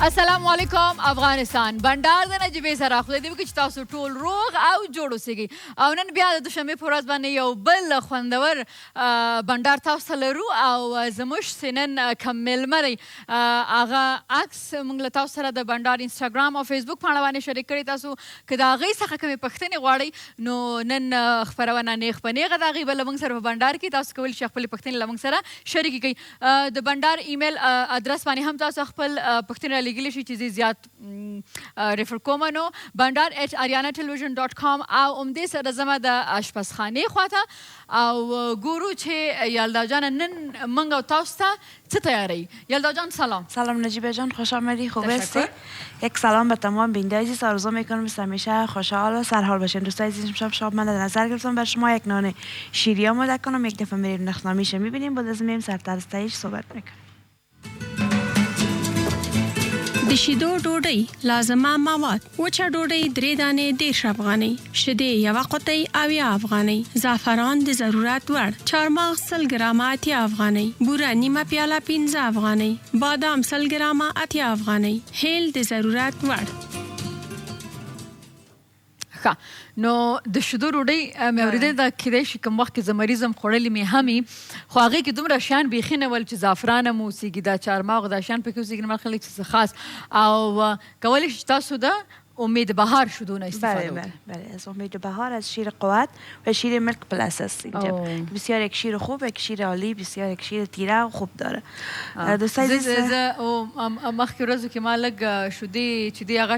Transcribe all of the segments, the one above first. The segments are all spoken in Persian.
السلام علیکم افغانستان بندار د نجیبې سره خدای دې وکړي چې تاسو ټول روغ او جوړ اوسئ او نن بیا د دوشنبې په ورځ باندې یو بل خوندور بندار تاسو ته لرو او زموږ چې نن کوم میلمه دی هغه عکس موږ له تاسو سره د بندار انسټاګرام او فیسبوک پاڼه باندې شریک کړی. تاسو که د هغې څخه کومې پوښتنې غواړئ نو نن خپرونه نیغ په نیغه د هغې به له موږ سره په بندار کې تاسو کولی شئ خپلې پوښتنې له موږ سره شریکې کړئ. د بندار ایمیل ادرس باندې هم تاسو خپل پوښتنې رالیږلی شئ چې زه زیات ریفر کوم نو bandar@arianatelevision.com او همدې سره زما د اشپزخانې خواته او ګورو چې یلدا جان نن موږ او تاسو ته څه تیاروي. یلدا جان سلام. سلام نجیبه جان، خوش آمدی. خوب هستی؟ یک سلام به تمام بیننده عزیز. آرزو میکنم مثل همیشه خوشحال و سرحال باشین. دوستای عزیز امشب شامل نظر گرفتم بر شما یک نان شیری آماده کنم. یک دفعه میریم نخنامیش میبینیم بعد از میم سرترستایش صحبت میکنم. د شیدو ډوډۍ لازمه مواد: وچه ډوډۍ 3 دانې 10 افغانۍ، شیدې 1 قطۍ 80 افغانۍ، زعفران د ضرورت وړ، چارمغز 100 ګرامه 80 افغانۍ، بوره نیمه پیاله 15 افغانۍ، بادام 100 ګرامه 80 افغانۍ، هیل د ضرورت وړ. نو د شیدو ډوډۍ مې اورېدلې ده کیدای شي کوم وخت کې زه مریض یم خوړلې مې هم وي خو هغې کې دومره شیان بیخي نه ول چې زعفران هم اوسېږي دا چارمغز دا شیان پکې اوسېږي نو خلک چې خاص او کولی شي تاسو د امید بهار شیدو نه استفاده بله بله از امید بهار از شیر قوت و شیر ملک پلاس است اینجا. بسیار یک شیر خوب، یک شیر عالی، بسیار یک شیر تیره و خوب داره. دوستای عزیز زه مخکې ورځو کې ما لږ شیدې چې دی هغه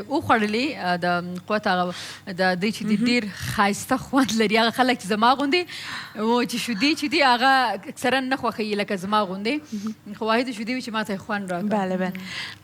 وخوړلې د قوت هغه د دې چې دی ډېر ښایسته خوند لري. هغه خلک چې زما غوندې و چې شیدې چې دی هغه اکثرا نه خوښوي لکه زما غوندې خو واحد شیدې وي چې ما ته خوند راکړه. بله بله.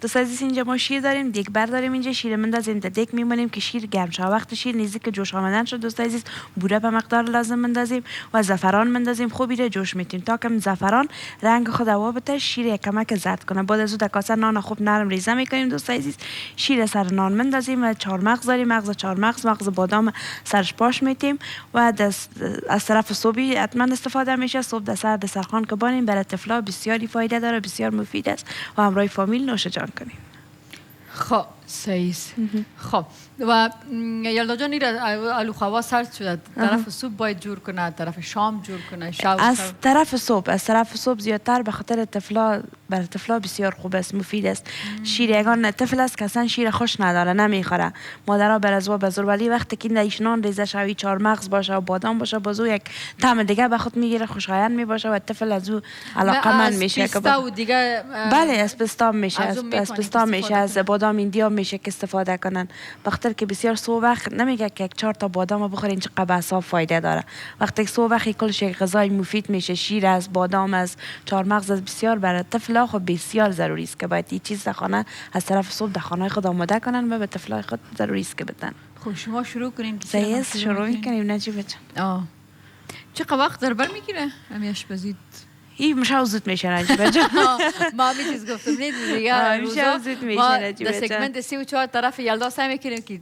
دوستای عزیز اینجا ما شیر داریم، دیگ بر داریم اینجا شیر من این دک میمونیم که شیر گرم شد. وقتی شیر نزدیک جوش آمدن شد دوستای عزیز بوره به مقدار لازم مندازیم و زعفران مندازیم خوب ایره جوش میتیم تا که زعفران رنگ خود هوا بده شیر یک کمک زرد کنه. بعد از اون در کاسه نان خوب نرم ریزه میکنیم دوستای عزیز. شیر سر نان مندازیم، چهارمغز داریم، مغز چهارمغز، مغز بادام سرش پاش میتیم و از طرف صبحی حتما استفاده میشه. صبح در سر دسترخوان که بانیم برای طفلا بسیاری فایده داره، بسیار مفید است و همراه فامیل نوش جان کنیم. خب صحیح خب و یلدا جان الو خوا سرد شده طرف صبح باید جور کنه طرف شام جور کنه از طرف صبح زیادتر به خاطر طفلا برای طفلا بسیار خوب است مفید است. شیر یگان طفل است که اصلا شیر خوش نداره نمیخوره. مادرها بر از به زور ولی وقتی که ایش نان ریزه شوی چهارمغز باشه و بادام باشه بازو یک طعم دیگه به خود میگیره خوشایند میباشه و طفل از او علاقمند میشه که بله از پستا میشه از پستا میشه از بادام ایندیا میشه که استفاده کنن. بخاطر که بسیار صبح وقت نمیگه که 4 تا بادام بخورین چقدر به اعصاب فایده داره. وقتی که صبح وقت کلش یک غذای مفید میشه شیر از بادام از چهارمغز از بسیار برای طفلا خب بسیار ضروری است که باید این چیز در خانه از طرف صبح در خانه خود آماده کنن و به طفلای خود ضروری است که بدن. خب شما شروع کنین که شروع میکنیم نجیبه جان. چقدر وقت در بر میگیره همین آشپزی؟ این مشاو زود میشه نجیبه جان. ما می چیز گفتم نه دیگه مشاو زود میشه نجیبه جان. ما در سگمنت 34 طرف یلدا سعی میکنیم که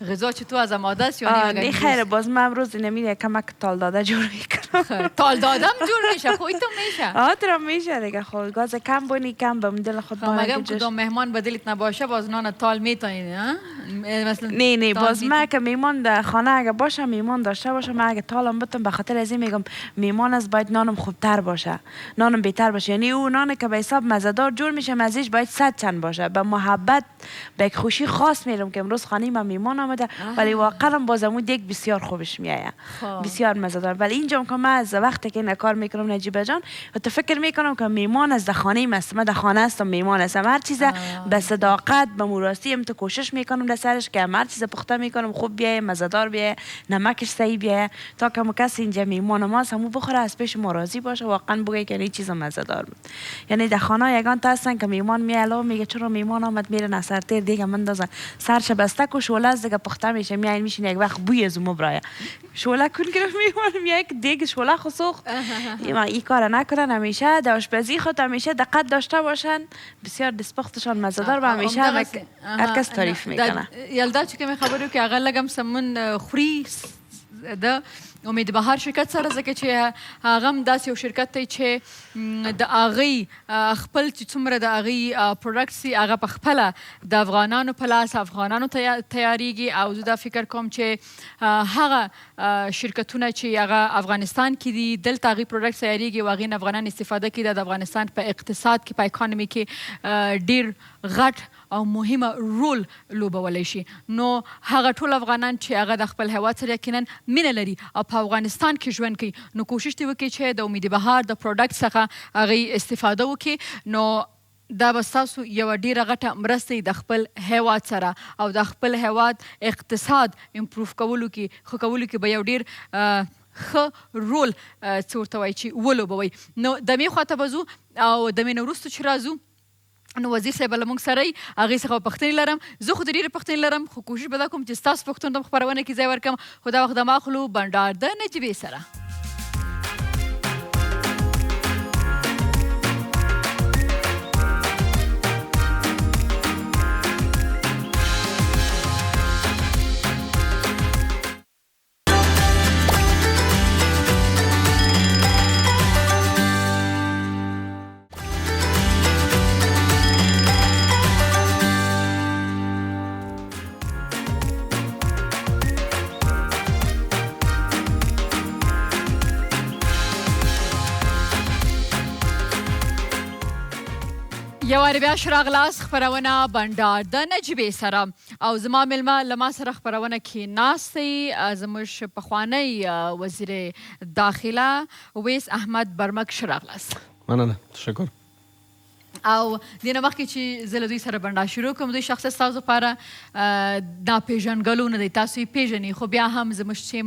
غذا چطور از آماده است یا نه خیره باز من امروز نمیره کمک تال داده جور میکنم. تال دادم جور میشه خودت میشه تو میشه دیگه خود گاز کم بونی کم به دل خود ما مگم کدام مهمان به دلت نباشه باز نان تال میتونی مثلا نه باز ما که میمان در خانه اگه باشه میمان داشته باشه من اگه تالم بتم به خاطر از این میگم میمان از باید نانم خوبتر باشه نانم بهتر باشه. یعنی اون نان که به حساب مزه‌دار جور میشه مزهش باید 100 چند باشه به محبت به خوشی خاص میرم که امروز خانه ما میمان آمده ولی واقعا بازمون دیگه بسیار خوبش میایه بسیار مزه‌دار. ولی اینجا که من از وقتی که این کار میکنم نجیبه جان تو فکر میکنم که میمان از خانه است من در خانه هستم میمان هستم هر چیز به صداقت به مراستی تو کوشش میکنم در سرش که هر چیز پخته میکنم خوب بیایه مزه‌دار بیایه نمکش صحیح بیایه تا که کسی اینجا میمان ماست همو بخوره از پیش ما راضی باشه واقعا بگه که این چیز مزه‌دار بود. یعنی در خانه یگان تا هستن که میمان میاله میگه چرا میمان آمد میره نصرتیر دیگه مندازن سرش بسته کو شوله از دیگه پخته میشه میاین میشین یک وقت بوی از مو برای شوله کن گرفت میمان یک دیگه شوله خسوخ این کار نکنن همیشه در آشپزی خود همیشه دقت داشته باشن بسیار دستپختشان مزه‌دار و همیشه هر کس تعریف میکنه. یلدا چه که خبرو که اقل لگم سمون خوری د امید بهار شرکت سره، ځکه چې هغه هم داسې یو شرکت دی چې د هغوی خپل چې څومره د هغوی پروډکټس دي هغه په خپله د افغانانو په لاس افغانانو تیاریږي. او زه دا فکر کوم چې هغه شرکتونه چې هغه افغانستان کې دي دلته هغوی پروډکټس تیاریږي او هغوی نه افغانان استفاده کوي، د افغانستان په اقتصاد کې په اکانومي کې ډېر غټ او مهمه رول لوبولی شي. نو هغه ټول افغانان چې هغه د خپل هیواد سره یقینا مینه لري او په افغانستان کې ژوند کوي، نو کوشش دې وکړي چې د امید بهار د پروډکټ څخه هغوی استفاده وکړي. نو دا به ستاسو یوه ډېره غټه مرسته د خپل هیواد سره او د خپل هیواد اقتصاد امپروف کولو کې ښه کولو کې به یو ډېر ښه رول څه ورته وایي چې ولوبوئ. نو د مې خواته به ځو او د مې نه وروسته چې راځو نو وزیر صاحب له موږ سره یي، هغې څخه به پوښتنې لرم. زه خو د ډېرې پوښتنې لرم، خو کوشش به دا کوم چې ستاسو پوښتنو ته خپرونه کې ځای ورکړم. خو دا وخت دمه اخلو بنډار د نجیبې سره. یو وارې بیا راغلاست خپرونه بنډار د نجیبې سره او زما میلمه له ما سره خپرونه کې ناست دی زموږ پخوانی وزیر داخله اویس احمد برمک. ښه راغلاست. مننه، تشکر. او دې نه مخکې چې زه له دوی سره بنډار شروع کوم، دوی شخصا ستاسو لپاره ناپېژنګلو نه دی، تاسو یې پېژنئ، خو بیا هم زموږ چې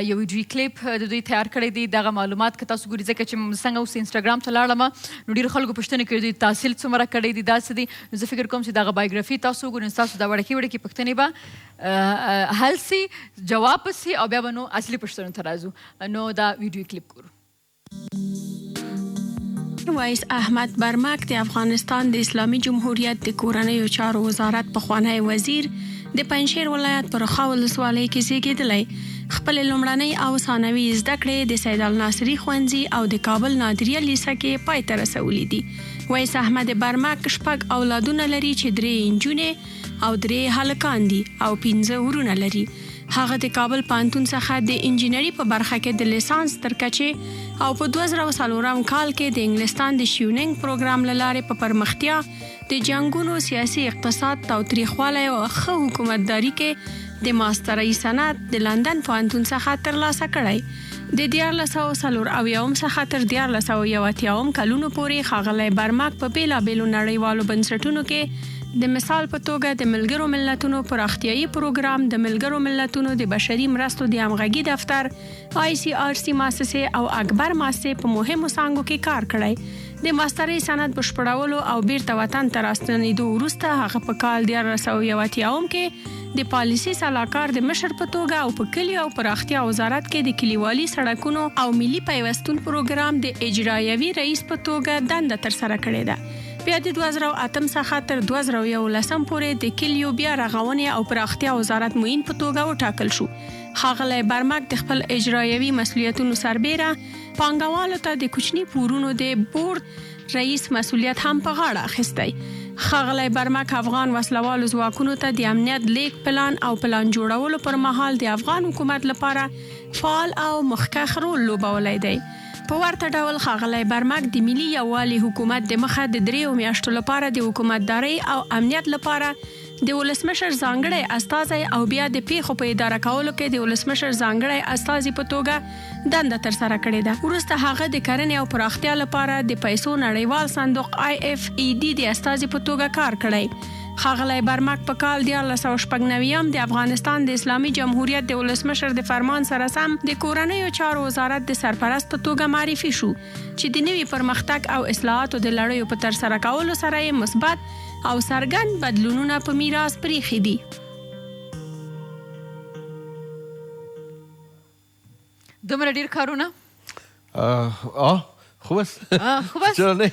یو ویډیو کلیپ د دوی تیار کړی دی، دغه معلومات که تاسو ګورئ، ځکه چې څنګه اوس انسټاګرام ته لاړم نو ډېرو خلکو پوښتنې کړي دوی تحصیل څومره کړی دی، دا څه دي. نو زه فکر کوم چې دغه بایوګرافي تاسو وګورئ نو ستاسو دا وړکې وړکې پوښتنې به حل سي، جواب به سي او بیا به نو اصلي پوښتنو ته راځو. نو دا ویډیو کلیپ ګورو. وایس احمد برمک د افغانستان د اسلامي جمهوریت د کورنیو چارو وزارت پخوانی وزیر د پنجشیر ولایت په رخاو ولسوالۍ کې زیږېدلی. خپل لومړنۍ او ثانوي زده کړې د سید الناصري ښوونځي او د کابل نادریه لیسه کې پای ته رسولي دي. وایس احمد برمک 6 اولادونه لري چې 3 نجونې او 3 هلکان دي او 15 ورونه لري. هغه د کابل پوهنتون څخه د انجینري په برخه کې د لیسانس تر کچې او په 2004 کال کې د انګلستان د شیونینګ پروګرام له لارې په پرمختیا د جنګونو سیاسي اقتصاد تاوتریخوالی او ښه حکومتداري کې د ماسترۍ سند د لندن پوهنتون څخه ترلاسه کړی. د 1940 څخه تر 1980 کلونو پورې ښاغلی برمک په بېلابېلو نړیوالو بنسټونو کې د مثال په توګه د ملګرو ملتونو پراختیایي پروګرام، د ملګرو ملتونو د بشري مرستو د همغږي دفتر، ICRC مؤسسې او اکبر مؤسسې په مهمو څانګو کې کار کړی. د ماسترۍ سند بشپړولو او بیرته وطن ته راستنېدو وروسته هغه په کال 1980 کې د پالیسي سلاکار د مشر په توګه او په کلیو او پراختیا وزارت کې د کلیوالي سړکونو او ملي پیوستون پروګرام د اجرایوي رئیس په توګه دنده ترسره کړې ده. بیا د 2008 څخه تر 2011 پورې د کلیو بیا رغونې او پراختیا وزارت معین په توګه وټاکل شو. ښاغلی برمک د خپل اجرایوي مسؤلیتونو سربیره پانګوالو ته د کوچني پورونو د بورډ رئیس مسؤلیت هم په غاړه اخیستی. ښاغلی برمک افغان وسلوالو ځواکونو ته د امنیت لیک پلان او پلان جوړولو پر مهال د افغان حکومت لپاره فعال او مخکښ رول لوبولی دی. په ورته ډول ښاغلی برمک د ملي یووالي حکومت د مخه د 3 میاشتو لپاره د حکومتدارۍ او امنیت لپاره د ولسمشر ځانګړی استازی او بیا د پیښو په اداره کولو کې د ولسمشر ځانګړی استازي په توګه دنده ترسره کړې ده. وروسته هغه د کرنې او پراختیا لپاره د پیسو نړیوال صندوق IFED د استازي په توګه کار کړی. ښاغلی برمک په کال 1996 د افغانستان د اسلامي جمهوریت د ولسمشر د فرمان سره سم د کورنیو چارو وزارت د سرپرست په توګه معرفي شو چې د نوي پرمختګ او اصلاحاتو د لړیو په ترسره کولو سره یې مثبت او څرګند بدلونونه په میراث پریښي دي. دومره ډیر کارونه خوب است. خوب است. چرا نه؟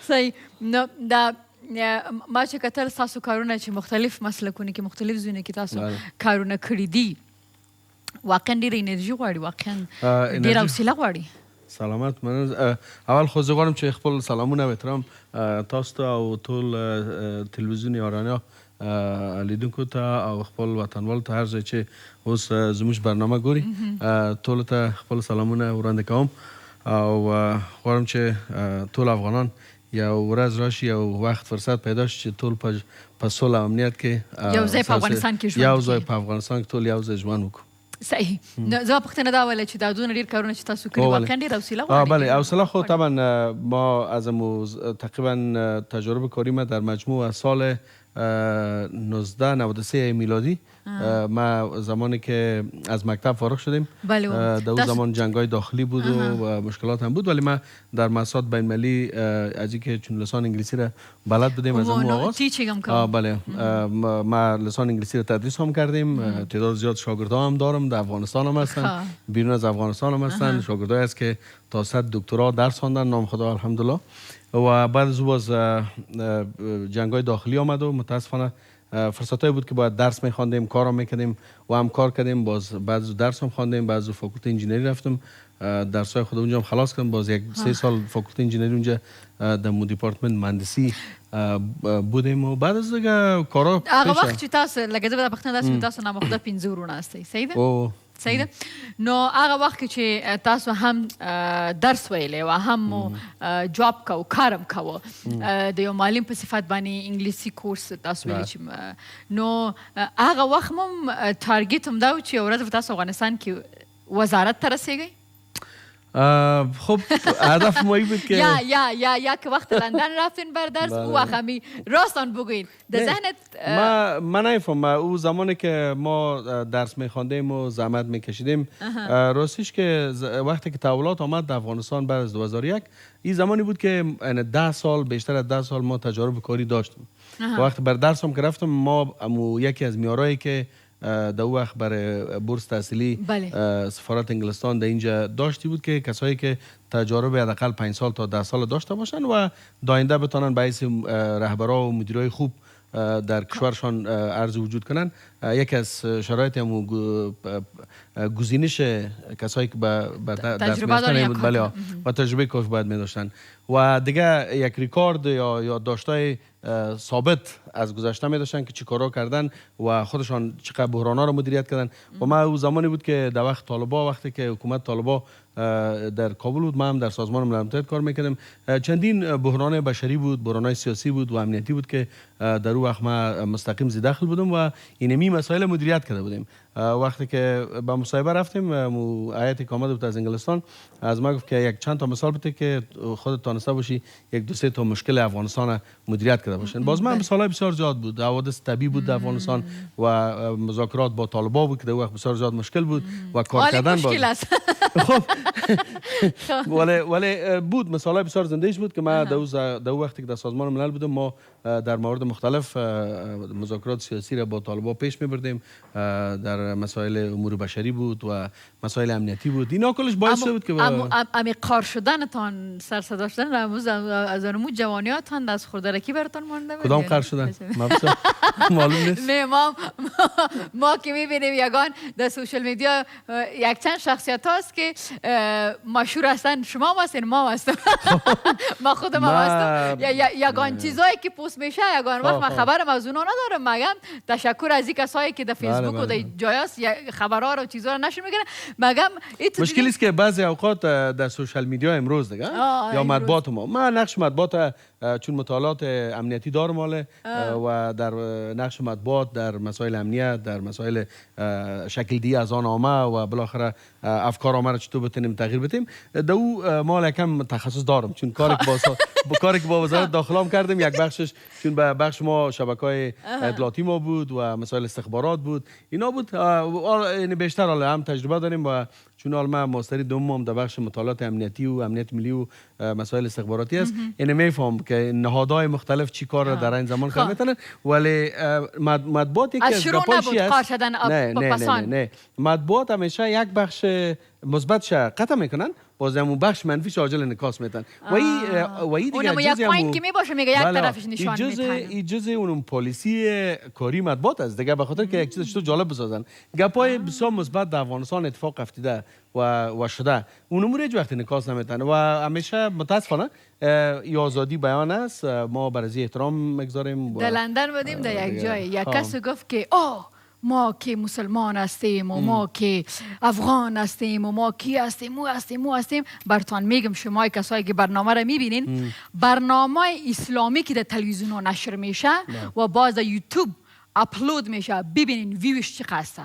صحیح. نو دا ما چې کتل تاسو کارونه چې مختلف مسلکونه کې مختلف ځایونو کې تاسو کارونه کړي دي واقعا ډیر انرژي غواړي، واقعا ډیر انرژي. حوصله غواړي. سلامت مننه. اول خو زه غواړم چې خپل سلامونه او احترام تاسو ته او ټول تلویزیون یارانه لیدونکو ته او خپل وطنوالو ته هر ځای چې اوس زموږ برنامه ګوري ټولو ته خپل سلامونه وړاندې کوم او غواړم چې ټول افغانان یو ورځ راشي یو وخت فرصت پیدا شي چې ټول په صلح او امنیت کې یو ځای په افغانستان کې ژوند یو ځای په افغانستان کې ټول یو ځای ژوند وکړو. صحیح. زما پوښتنه دا وله چې دا دونه ډېر کارونه چې تاسو کړي واقعا ډېر حوصله غواړي. بله حوصله خو طبعا ما از تقریبا تجربه کاری ما در مجموع سال 1993 میلادی ما زمانی که از مکتب فارغ شدیم در اون زمان جنگ‌های داخلی بود و مشکلات هم بود ولی ما در مسائل بین‌المللی از اینکه چون لسان انگلیسی را بلد بودیم از اون آغاز بله ما لسان انگلیسی را تدریس هم کردیم. تعداد زیاد شاگردان هم دارم در افغانستان هم هستن بیرون از افغانستان هم هستن شاگردایی است که تا 100 دکترا درس خواندن نام خدا الحمدلله و بعد از باز جنگ‌های داخلی آمد و متاسفانه فرصتایی بود که باید درس می‌خواندیم کارم می‌کردیم و هم کار کردیم باز بعد از درس هم خواندیم بعد از فاکولته انجینری رفتم درس‌های خودم اونجا هم خلاص کردم باز یک 3 سال فاکولته انجینری اونجا در مو دیپارتمنت مهندسی بودیم و بعد از دیگه کارا هغه وخت چې تاسو لکه زه به پښتنه داسې تاسو نامه خدا 15 ورونه استئ صحیح ده صحیح ده نو هغه وخت چې تاسو هم درس ویلې و هم جاب کو کارم کو د یو معلم په صفت باندې انګلیسي کورس تاسو ویلې چې نو هغه وخت هم ټارګټ هم دا و چې ورته تاسو افغانستان کې وزارت ته رسیږئ. خب هدف ما بود که یا که وقت لندن رفتین بر درس او وقتی راستان بگوین در ذهنت من نمیفهم او زمانی که ما درس میخواندیم و زحمت میکشیدیم راستش که وقتی که تحولات آمد در افغانستان بعد از 2001 این زمانی بود که 10 سال بیشتر از 10 سال ما تجارب کاری داشتیم. وقتی بر درس هم که رفتم ما یکی از میارایی که در وقت برای بورس تحصیلی سفارت انگلستان در اینجا داشتی بود که کسایی که تجارب حداقل 5 سال تا 10 سال داشته باشن و داینده بتونن به حیث رهبرا و مدیرای خوب در کشورشان عرض وجود کنن. یکی از شرایط هم گزینش کسایی که به درس می‌خواندن بود بله و تجربه کافی باید می‌داشتن و دیگه یک ریکارد یا داشتای ثابت از گذشته می داشتن که چی کارا کردن و خودشان چقدر بحرانا رو مدیریت کردن و ما او زمانی بود که در وقت طالبا وقتی که حکومت طالبا در کابل بود ما هم در سازمان ملل متحد کار میکردیم چندین بحران بشری بود بحران سیاسی بود و امنیتی بود که در اون وقت ما مستقیم زی داخل بودم و اینمی مسائل مدیریت کرده بودیم. وقتی که با مصاحبه رفتیم هیئتی که آمده بود از انگلستان از ما گفت که یک چند تا مثال بده که خودت تونسته باشی یک دو سه تا مشکل افغانستان مدیریت کرده باشین. باز من مثالای بسیار زیاد بود حوادث طبیعی بود در افغانستان و مذاکرات با طالبا بود که در وقت بسیار زیاد مشکل بود و کار کردن خب ولی بود مثالای بسیار زنده‌اش بود که ما در وقتی که در سازمان ملل بودم ما در مورد مختلف مذاکرات سیاسی را با طالبا پیش می‌بردیم در مسائل امور بشری بود و مسائل امنیتی بود اینا کلش باعث بود که امی قار شدنتان سر صدا شدن از اونمو جوانیاتان از خوردرکی براتون مونده بود کدام قار شدن معلوم نیست نه ما که می‌بینیم یگان در سوشال میدیا یک چند شخصیت هست که مشهور هستن شما هستین ما هستم ما خودم هستم یگان چیزایی که پست میشه یگان وقت من خبرم از اونا ندارم مگم تشکر از این کسایی که در فیسبوک و در جایاست خبرها رو چیزا رو نشون میگیرن مگم مشکلی است که بعضی اوقات در سوشال میدیا امروز دیگه یا مطبوعات ما نقش مطبوعات چون مطالعات امنیتی دارم ماله و در نقش مطبوعات در مسائل امنیت در مسائل شکل از آن آمه و بالاخره افکار آمه را چطور بتونیم تغییر بدیم دو ما یکم تخصص دارم چون کاری که با وزارت داخله هم کردیم یک بخشش چون به بخش ما شبکه‌های اطلاعاتی ما بود و مسائل استخبارات بود اینا بود یعنی بیشتر هم تجربه داریم و چون ما ماستری دوم در بخش مطالعات امنیتی و امنیت ملی و مسائل استخباراتی است یعنی میفهم که نهادهای مختلف چی کار در این زمان کار میتونن ولی مطبوعات یکی از گپایشی است نه مطبوعات همیشه یک بخش مثبتش قطع میکنن باز همون بخش منفیش عاجل انعکاس میتن و این دیگه اونم یک پوینت که میباشه میگه یک طرفش نشان میتن. این جزء اون پالیسی کاری مطبوعات است دیگه، به خاطر که یک چیزش تو جالب بسازن. گپای بسیار مثبت در افغانستان اتفاق افتیده و شده، اون امور هیچ وقت انعکاس نمیتن و همیشه متاسفانه ای آزادی بیان است، ما برای احترام میگذاریم. در لندن بودیم در یک جای یک کس گفت که ما که مسلمان هستیم و ما که افغان هستیم و ما کی هستیم مو هستیم. برتان میگم شما کسایی که برنامه را میبینین، برنامه اسلامی که در تلویزیون ها نشر میشه و باز در یوتیوب اپلود میشه، ببینین ویوش چی هسته.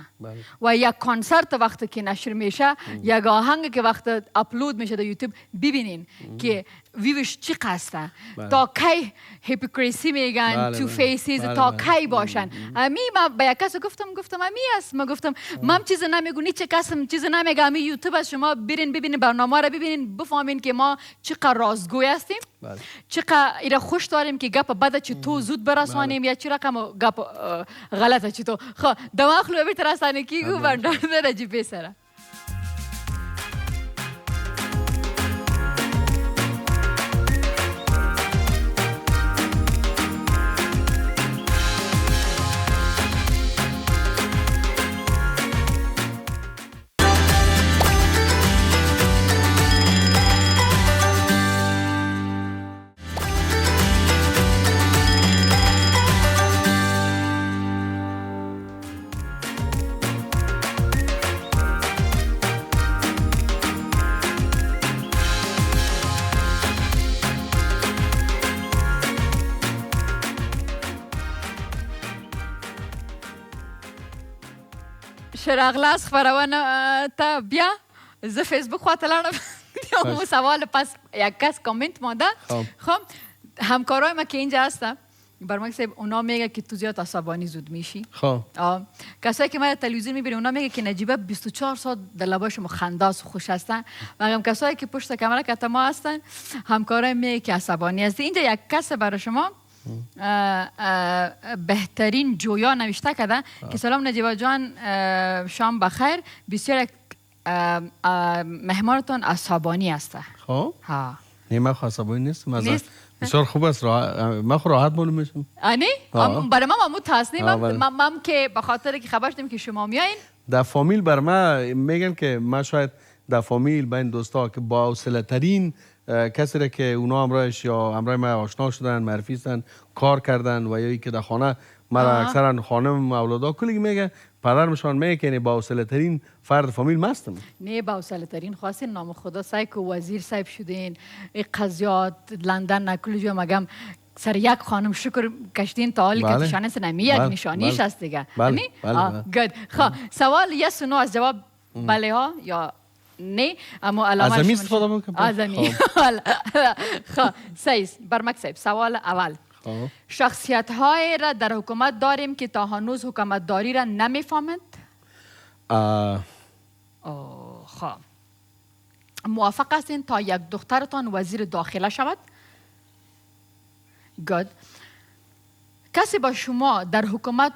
و یک کنسرت وقتی که نشر میشه، یک آهنگ که وقت اپلود میشه در یوتیوب، ببینین که ویوش چی هسته. تا کی هیپوکریسی میگن، تو فیسیز، تا کی باشن. امی ما به یک کس گفتم امی است. ما گفتم من چیز نمیگم، چه کسم چیز نمیگم. امی یوتیوب است، شما برین ببینین برنامه را ببینین، بفهمین که ما چقدر رازگوی هستیم، چقدر ایره خوش داریم که گپ بده چی تو زود برسانیم یا چی رقم گپ غلطه چی تو. خب دماغلو به ترسانه کی گو بندار درجی پیسره. شراغلاس خبرونه تا بیا ز فیسبوک خاطر لرم دیو سوال پس یک کس کامنت ماده. خب همکارای ما که اینجا هستن برام صاحب اونا میگه که تو زیاد عصبانی زود میشی. خب کسایی که ما تلویزیون میبینن اونا میگه که نجیبه 24 ساعت در لباش خنداس خوش هستن. و کسایی که پشت کامera کتا ما هستن همکارای میگه که عصبانی هستی. اینجا یک کس برای شما بهترین جویا نوشته کردن که سلام نجیبه جان، شام بخیر، بسیار مهمانتون عصبانی هسته. خب ها نه من عصبانی نیستم، بسیار خوب است، من راحت معلوم میشم. آنی برای ما مموت هست من که به خاطر که خبر شدیم که شما میایین در فامیل بر ما میگن که ما شاید در فامیل بین دوستا که با حوصله ترین کسی را که اونا امرایش یا امرای ما آشنا شدن، معرفی شدن، کار کردن و یا ای که در خانه مرا اکثرا خانم اولادا کلی میگه پدرمشان میگه که با حوصله ترین فرد فامیل مستم. نه با حوصله ترین خواستین نام خدا سعی که وزیر صاحب شدین، قضیات لندن نکل جو مگم سر یک خانم شکر کشتین تا حالی که نشانه سنمی یک نشانیش هست دیگه. گود. خب سوال یس و نو از جواب بله ها یا نه، اما علامه ازمی استفاده بکنم. ازمی. خب سیز برمک صاحب سوال اول، شخصیت های را در حکومت داریم که تا هنوز حکومت داری را نمیفهمند. خب موافق هستین تا یک دخترتان وزیر داخله شود؟ گود. کسی با شما در حکومت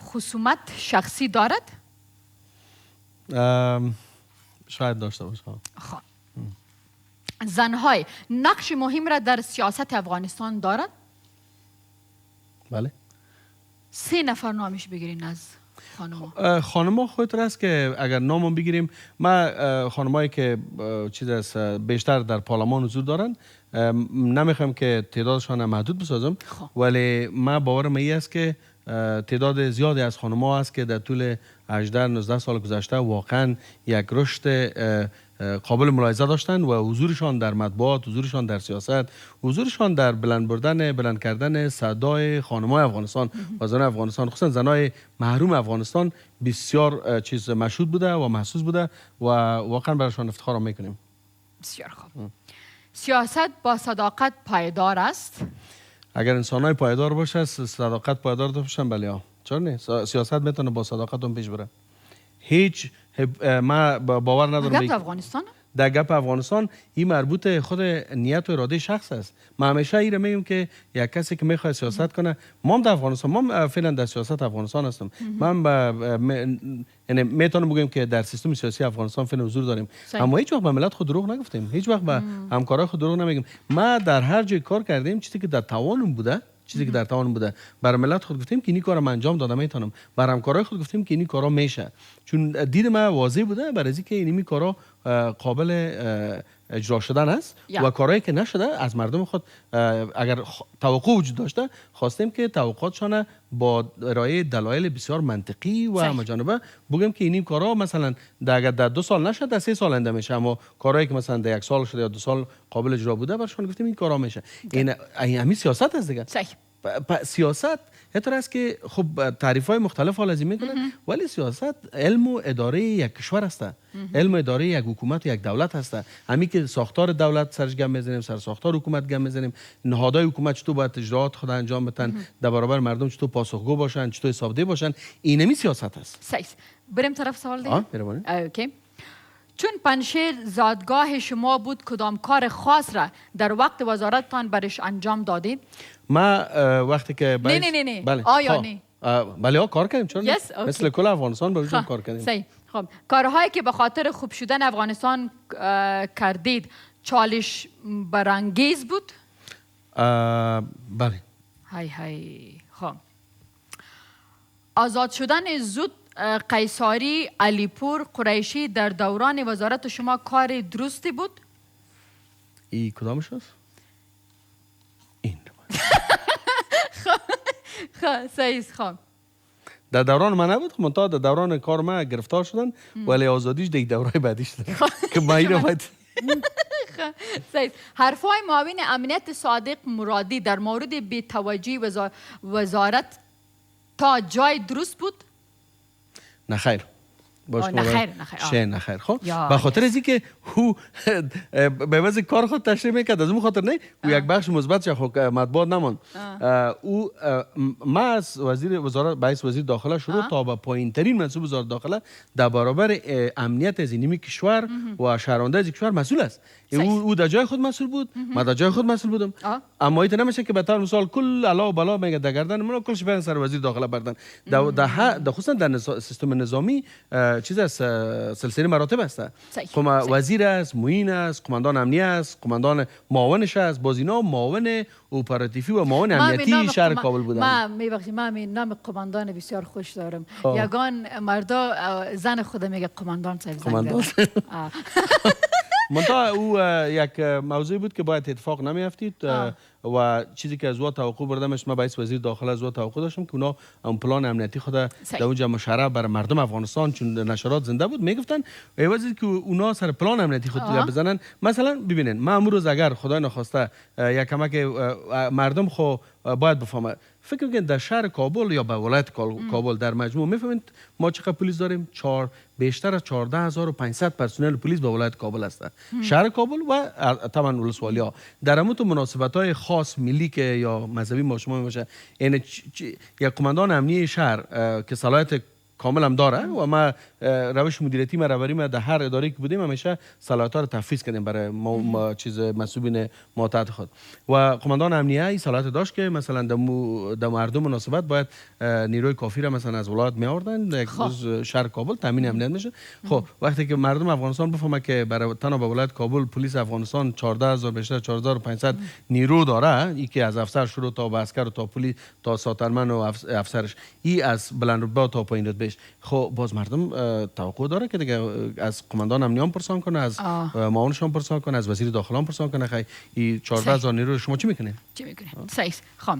خصومت شخصی دارد؟ شاید داشته باشه. خب زنهای نقش مهم را در سیاست افغانستان دارد؟ بله. 3 نفر نامش بگیرین از خانم‌ها. خانم‌ها خودت است که اگر نامم بگیریم، ما خانمایی که چیز است بیشتر در پارلمان حضور دارن، نمیخوام که تعدادشان محدود بسازم، ولی ما باورم این است که تعداد زیادی از خانم‌ها است که در طول 18-19 سال گذشته واقعا یک رشد قابل ملاحظه داشتن و حضورشان در مطبوعات، حضورشان در سیاست، حضورشان در بلند کردن صدای خانم‌های افغانستان و زنان افغانستان، خصوصا زنای محروم افغانستان، بسیار چیز مشهود بوده و محسوس بوده و واقعا برایشان افتخار میکنیم. بسیار خوب. سیاست با صداقت پایدار است؟ اگر انسان‌های پایدار باشه، صداقت پایدار باشن، بله ها. چرا نه؟ سیاست میتونه با صداقت هم پیش بره. هیچ ما باور ندارم. در افغانستان؟ در گپ افغانستان این مربوط خود نیت و اراده شخص است. من همیشه این میگم که یک کسی که میخواد سیاست کنه، ما هم در افغانستان، ما فعلا در سیاست افغانستان هستم، من یعنی میتونم بگم که در سیستم سیاسی افغانستان فعلا حضور داریم، اما هیچ وقت به ملت خود دروغ نگفتیم، هیچ وقت به همکارای خود دروغ نمیگیم. ما در هر جای کار کردیم چیزی که در توانم بوده برای ملت خود گفتیم که این کارو من انجام دادم میتونم، برای همکارای خود گفتیم که این کارا میشه، چون دید ما واضح بوده برای اینکه این کارا قابل اجرا شدن است و کارهایی که نشده از مردم خود اگر توقع وجود داشته خواستیم که توقعاتشان با ارائه دلایل بسیار منطقی و همجانبه بگم که این کارا مثلا اگر در 2 سال نشد در 3 سال انجام میشه، اما کارهایی که مثلا در 1 سال شده یا 2 سال قابل اجرا بوده برشون گفتیم این کارا میشه. این همین سیاست است دیگه. سیاست اینطور است که خب تعریف‌های مختلف حال ازی میکنن، ولی سیاست علم و اداره یک کشور است، علم و اداره یک حکومت و یک دولت است. همین که ساختار دولت سرش گم میزنیم، سر ساختار حکومت گم میزنیم، نهادهای حکومت چطور باید اجراات خود انجام بدن، در برابر مردم چطور پاسخگو باشن، چطور حسابده باشن، اینمی سیاست است. صحیح. بریم طرف سوال دیگه. اوکی. چون پنشیر زادگاه شما بود، کدام کار خاص را در وقت وزارتتان برش انجام دادید؟ ما وقتی که نه بله. آیا نه؟ بله کار کردیم، چون مثل کل افغانستان به کار کردیم. صحیح. خب کارهایی که به خاطر خوب شدن افغانستان کردید چالش برانگیز بود؟ بله. های خب آزاد شدن زود قیصاری، علیپور، قریشی در دوران وزارت شما کار درستی بود؟ ای کدامش است؟ این صحیح. خب در دوران من نبود، منتها در دوران کار من گرفتار شدن ولی آزادیش دیگه دورای بعدی شد که ما این اومد. صحیح. حرفای معاون امنیت صادق مرادی در مورد بی‌توجهی وزارت تا جای درست بود؟ نه خیر. نه خیر. خب به خاطر از اینکه او به واسه کار خود تشریح میکرد، از اون خاطر نه او یک بخش مثبتش خود مطبوعات نموند. او ما از وزیر داخله شروع تا به پایین ترین منصب وزارت داخله در برابر امنیت از نیمی کشور و شهرونده از کشور مسئول است. او در جای خود مسئول بود، ما در جای خود مسئول بودم. اما این نمیشه که به طور مثال کل علا و بلا میگه در گردن من کلش به سر وزیر داخله بردن. در خصوصا در سیستم نظامی چیز است، سلسله مراتب است. وزیر است، معین است، قماندان امنیه است، قماندان معاونش است، باز اینا معاون اپراتیوی و معاون امنیتی شهر کابل بودن. من نام قماندان بسیار خوش دارم. یگان مردا زن خود میگه قماندان صاحب. منتها او یک موضوعی بود که باید اتفاق نمیافتید و چیزی که از او توقع بردمش، من باعث وزیر داخله از او توقع داشتم که اونا اون پلان امنیتی خود در اونجا مشرع برای مردم افغانستان، چون نشرات زنده بود میگفتن عوضی که اونا سر پلان امنیتی خود بزنن. مثلا ببینین ما امروز اگر خدای نخواسته یک کمک مردم خو باید بفهمه، فکر کنید در شهر کابل یا به ولایت کابل در مجموع میفهمید ما چقدر پلیس داریم؟ بیشتر از 14500 پرسنل پلیس به ولایت کابل هست. شهر کابل و طبعا ولسوالی‌ها در همون مناسبت‌های خاص ملی که یا مذهبی ما شما باشه، یعنی یک قماندان امنیه شهر که صلاحیت کامل هم داره و ما روش مدیریتی ما روری ما در هر اداره که بودیم همیشه صلاحیت‌ها رو تفویض کردیم برای ما چیز مسئولین ماتحت خود و قماندان امنیه این صلاحیت داشت که مثلا در مردم مناسبت باید نیروی کافی را مثلا از ولایت می آوردن یک روز شهر کابل تامین امنیت میشه. خب وقتی که مردم افغانستان بفهمه که برای تنها به ولایت کابل پلیس افغانستان 14000 بیشتر 14500 نیرو داره، این که از افسر شروع تا به عسکر تا پلیس تا ساترمن و افسرش، این از بلند رتبه تا پایین رتبه، خب باز مردم توقع داره که دیگه از قماندان امنیان پرسان کنه، از معاونشان پرسان کنه، از وزیر داخله پرسان کنه. خیلی این 14000 نیرو شما چی میکنین؟ صحیح. خب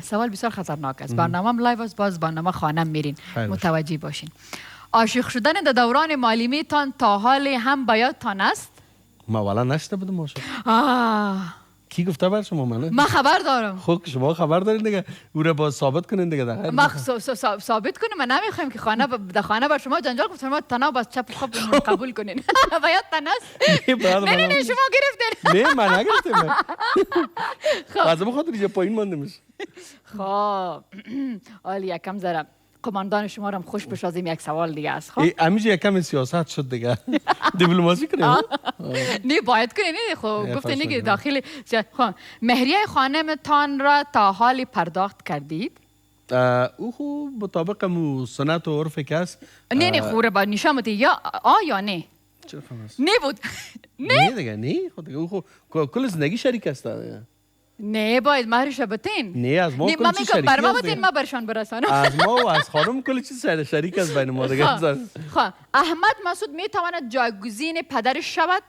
سوال بسیار خطرناک است. برنامه لایو است، باز برنامه خانم میرین، متوجه باشین. عاشق شدن در دوران معلمی تان تا حال هم به یادتان است؟ ما والا نشته بودم عاشق. کی گفته بر شما؟ من خبر دارم. خب شما خبر دارین دیگه، او را باز ثابت کنین دیگه. ما ثابت کنیم، من نمیخوایم که در خانه بر شما جنجال کنم، شما تنها باز چپ خوب قبول کنین. باید تناست. نه شما گرفتین. نه من نگرفتم. از ما خاطر اینجا پایین مانده میشه. خب عالی، یکم ذره کماندان شما رو هم خوش بشازیم. یک سوال دیگه است. خب همیشه یک کم سیاست شد دیگه. دیپلماسی کنیم. نه باید کنیم. نه خب گفتنی که داخل خب مهریه خانمتان را تا حالی پرداخت کردید؟ او خوب مطابق سنت و عرف که است. نه خوره با نشان بده یا نه؟ چرا خلاص؟ نه بود. نه دیگه نه خود دیگه او خب کل زندگی شریک است. نه باید مهرش بتین. نه از ما کل چیز شریک بر ما بتین ما برشان برسانم. از ما و از خانم کل چیز شریک است بین ما دیگه. خب احمد مسعود می تواند جایگزین پدرش شود؟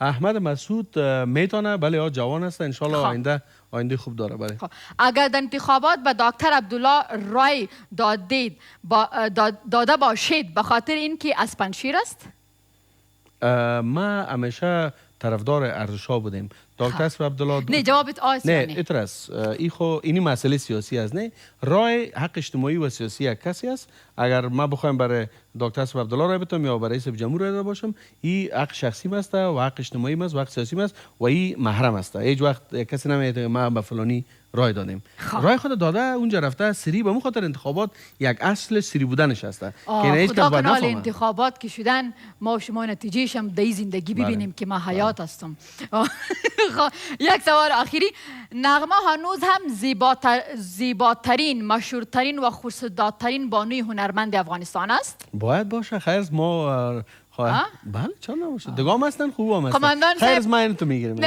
احمد مسعود میتونه بله جوان است ان شاء الله آینده خوب داره بله. اگر در انتخابات به دکتر عبدالله رای داده باشید به خاطر اینکه از پنشیر است؟ ما همیشه طرفدار ارزش‌ها بودیم. دکتر اسف عبدالله نه جوابت آست نه اترس اینی مسئله سیاسی است. نه رای حق اجتماعی و سیاسی یک کسی است. اگر ما بخوایم برای دکتر اسف عبدالله رای بدم یا برای رئیس جمهور رای باشم این حق شخصی است و حق اجتماعی است و حق سیاسی است و این محرم است. هیچ وقت کسی نمیگه ما به فلانی رای دادیم. رای خود داده اونجا رفته سری به خاطر انتخابات یک اصل سری بودنش است که هیچ کس باید نفهمه. انتخابات که شدن ما و شما نتیجهش هم در زندگی ببینیم که ما حیات هستم. یک سوال آخری. نغمه هنوز هم زیباترین مشهورترین و خورسندترین بانوی هنرمند افغانستان است؟ باید باشه. خیر ما بله چرا نباشه. دگام هستن خوب هم هستن. خیر از من تو میگیریم.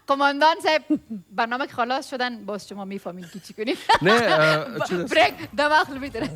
قماندان صاحب برنامه که خلاص شدن باز شما میفهمید که چی کنیم. نه بریک دماغ میترس.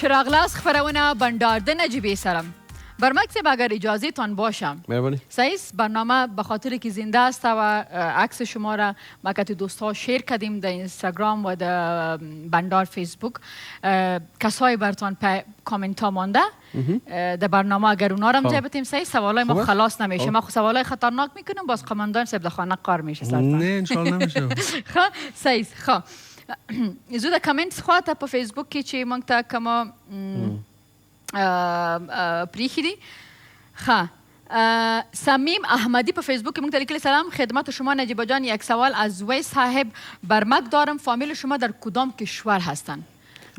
شراغلاس خبرونه بندارده نجیبی سرم. بر مکتب اگر اجازه تان باشم. مهربانی. سعیس برنامه به خاطر که زنده است و عکس شما را مکت دوستا شیر کردیم در اینستاگرام و در بندار فیسبوک. کسایی برتان کامنت ها مانده در برنامه اگر اونا را هم جای بتیم سعیس سوالای ما خلاص نمیشه. ما سوالای خطرناک میکنیم باز قماندان صاحب در خانه کار میشه. نه انشالله نمیشه. سعیس زود کامنت خواهد په فیسبوک کې چې موږ ته کومه پریښي سمیم احمدی په فیسبوک کې موږ ته لیکلي سلام خدمت شما نجیبه جان یک سوال از وی صاحب برمک دارم فامیل شما در کدام کشور هستند؟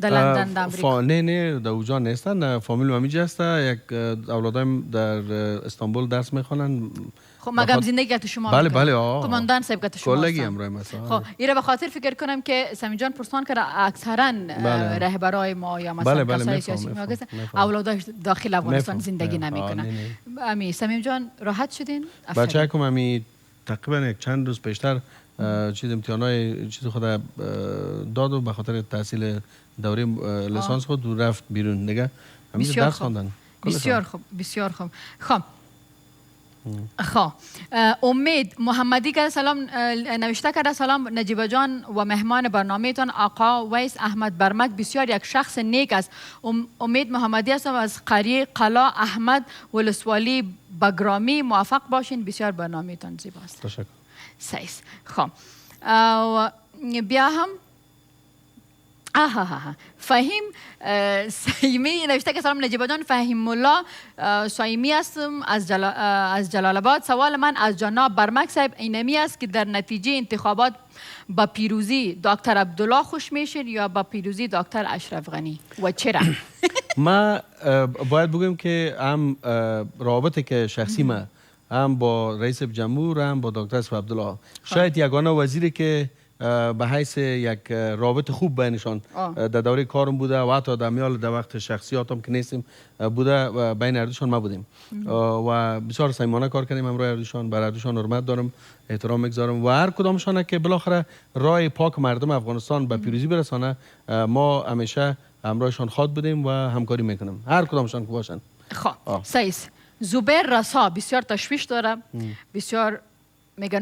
در لندن در امریکا؟ نه در اوجا نیستن. فامیل همینجا هست. یک اولادایم در استانبول درس میخوانن. خب مگم زندگی که شما بله قماندان صاحب که شما کلگی امرای مثلا. خب ایره به خاطر فکر کنم که سمیم جان پرسان کرده اکثرا رهبرای ما یا مثلا کسای سیاسی اولاداش داخل افغانستان زندگی نمیکنن. امی سمیم جان راحت شدین؟ بچه کم امی تقریبا یک چند روز پیشتر چیز امتحانای چیز خود داد و به خاطر تحصیل دوره لیسانس خود رفت بیرون دیگه. بسیار خوب. بسیار خوب. خب امید محمدی که سلام نوشته کرده سلام نجیبه جان و مهمان برنامهتان آقا ویس احمد برمک بسیار یک شخص نیک است. امید محمدی هستم از قریه قلا احمد ولسوالی بگرامی. موفق باشین. بسیار برنامهتان زیباست. تشکر. سعیس. خب بیا هم فهیم سایمی نوشته که سلام نجیبه جان فهیم الله سایمی هستم از جلال آباد. سوال من از جناب برمک صاحب اینمی است که در نتیجه انتخابات با پیروزی دکتر عبدالله خوش میشید یا با پیروزی دکتر اشرف غنی و چرا؟ ما باید بگم که هم رابطه که شخصی ما هم با رئیس جمهور هم با دکتر اسف عبدالله شاید یگانه وزیری که به حیث یک رابط خوب بینشان در دوره کارم بوده و حتی در میال در وقت شخصیاتم که نیستیم بوده بین اردوشان ما بودیم و بسیار صمیمانه کار کردیم. امروز اردوشان بر اردوشان حرمت دارم احترام میگذارم و هر کدامشان که بالاخره راه پاک مردم افغانستان به پیروزی برسانه ما همیشه همراهشان خواد بودیم و همکاری میکنیم هر کدامشان که باشن. خب سعیس زبیر رسا بسیار تشویش داره. بسیار میگه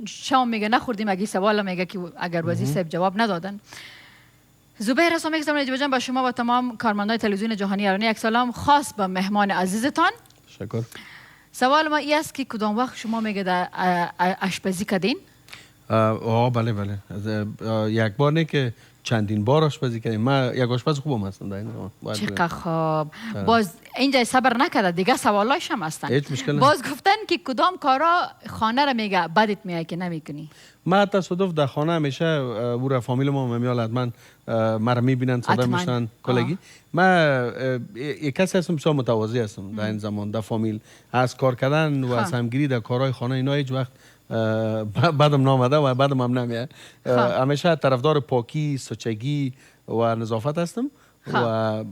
شام میگه نخوردیم اگه سوال میگه که اگر وزیر صاحب جواب ندادن. زبیر هستم یک زمان نجیب جان با شما و تمام کارمندان تلویزیون جهانی ایرانی یک سلام خاص به مهمان عزیزتان. شکر. سوال ما این است که کدام وقت شما میگه در آشپزی کردین؟ بله بله. یک بار نه که چندین بار آشپزی کردیم. من یک آشپز خوبم هستم در این زمان. چقدر خوب. باز اینجا صبر نکرده دیگه سوالایش هم هستن. هیچ مشکل باز گفتن که کدام کارا خانه را میگه بدت میاد که نمیکنی. ما تصادف در خانه همیشه او را فامیل ما میال حتما مرا میبینن صدا میشن کلگی. ما یک کسی هستم بسیار متواضع هستم در این زمان در فامیل از کار کردن و از همگیری در کارهای خانه اینا هیچ وقت بعدم نامده و بعدم هم نمیاد. همیشه طرفدار پاکی، سوچگی و نظافت هستم و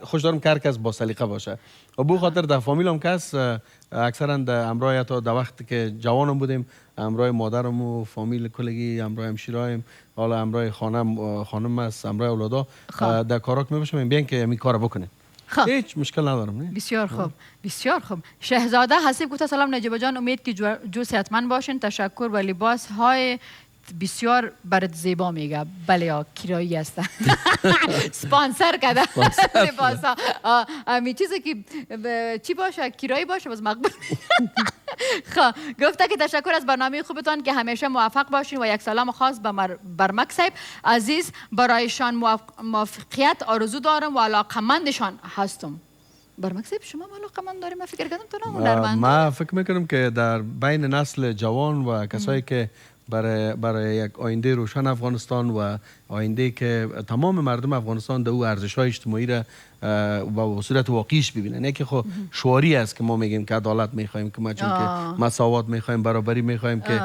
خوش دارم که هر کس با سلیقه باشه. و بو خاطر در فامیلم کس اکثرا در امرای تا در وقتی که جوانم بودیم امرای مادرم و فامیل کلگی امرای همشیرایم حالا امرای خانم است امرای اولادا در کارا که میباشم بیان که می کارو بکنه. هیچ مشکل ندارم. بسیار خوب بسیار خوب. شهزاده حسیب گفته سلام نجیب جان، امید که جو صحتمند باشین، تشکر و لباس های بسیار برات زیبا میگه. بله یا کرایی هستن سپانسر کرده لباس ها. امی چیزی که چی باشه کرایی باشه باز مقبول. خب گفته که تشکر از برنامه خوبتان که همیشه موفق باشین و یک سلام خاص به برمک صاحب عزیز، برایشان موفقیت آرزو دارم و علاقمندشان هستم. برمک صاحب شما علاقمند داریم؟ من فکر کردم تو هنرمند. من فکر میکنم که در بین نسل جوان و کسایی که برای یک آینده روشن افغانستان و آینده که تمام مردم افغانستان در او ارزش‌های اجتماعی را با صورت واقعیش ببینن. نه که خب شعاری است که ما میگیم که عدالت میخوایم که ما چون که مساوات میخوایم، برابری میخوایم، که